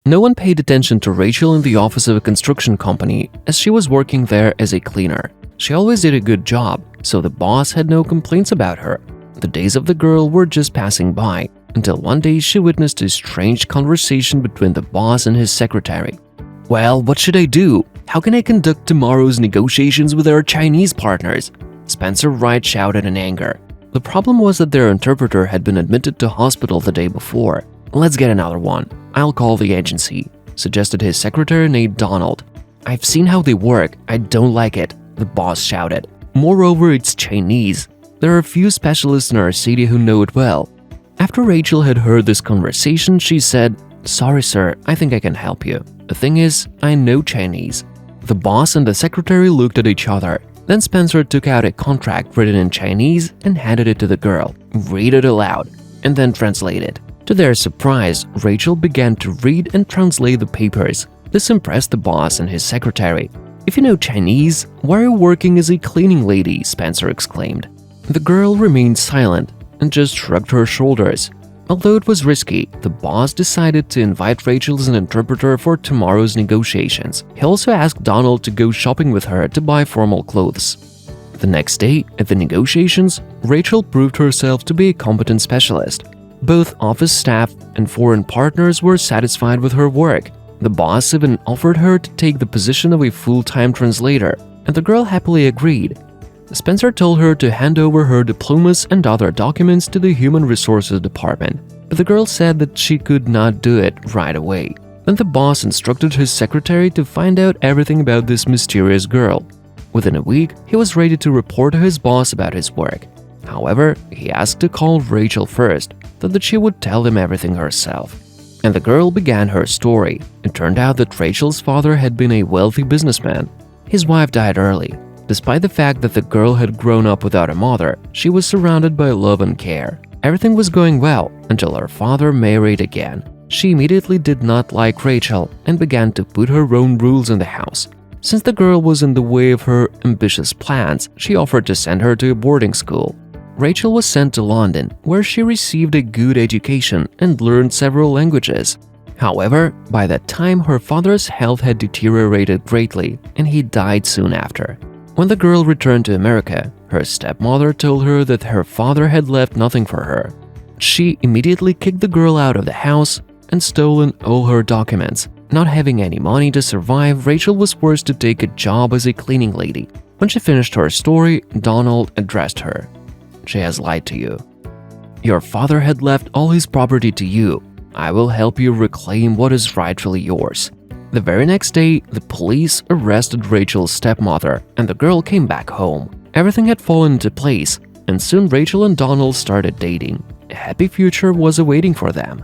No one paid attention to Rachel in the office of a construction company as she was working there as a cleaner. She always did a good job, so the boss had no complaints about her. The days of the girl were just passing by, until one day she witnessed a strange conversation between the boss and his secretary. "Well, what should I do? How can I conduct tomorrow's negotiations with our Chinese partners?" Spencer Wright shouted in anger. The problem was that their interpreter had been admitted to hospital the day before. "Let's get another one. I'll call the agency," suggested his secretary Nate Donald. "I've seen how they work. I don't like it," the boss shouted. "Moreover, it's Chinese. There are few specialists in our city who know it well." After Rachel had heard this conversation, she said, "Sorry, sir, I think I can help you. The thing is, I know Chinese." The boss and the secretary looked at each other. Then Spencer took out a contract written in Chinese and handed it to the girl. "Read it aloud," and then translate it. To their surprise, Rachel began to read and translate the papers. This impressed the boss and his secretary. "If you know Chinese, why are you working as a cleaning lady?" Spencer exclaimed. The girl remained silent and just shrugged her shoulders. Although it was risky, the boss decided to invite Rachel as an interpreter for tomorrow's negotiations. He also asked Donald to go shopping with her to buy formal clothes. The next day, at the negotiations, Rachel proved herself to be a competent specialist. Both office staff and foreign partners were satisfied with her work. The boss even offered her to take the position of a full-time translator, and the girl happily agreed. Spencer told her to hand over her diplomas and other documents to the Human Resources Department, but the girl said that she could not do it right away. Then the boss instructed his secretary to find out everything about this mysterious girl. Within a week, he was ready to report to his boss about his work. However, he asked to call Rachel first, so that she would tell him everything herself. And the girl began her story. It turned out that Rachel's father had been a wealthy businessman. His wife died early. Despite the fact that the girl had grown up without a mother, she was surrounded by love and care. Everything was going well until her father married again. She immediately did not like Rachel and began to put her own rules in the house. Since the girl was in the way of her ambitious plans, she offered to send her to a boarding school. Rachel was sent to London, where she received a good education and learned several languages. However, by that time her father's health had deteriorated greatly and he died soon after. When the girl returned to America, her stepmother told her that her father had left nothing for her. She immediately kicked the girl out of the house and stolen all her documents. Not having any money to survive, Rachel was forced to take a job as a cleaning lady. When she finished her story, Donald addressed her. "She has lied to you. Your father had left all his property to you. I will help you reclaim what is rightfully yours." The very next day, the police arrested Rachel's stepmother and the girl came back home. Everything had fallen into place, and soon Rachel and Donald started dating. A happy future was awaiting for them.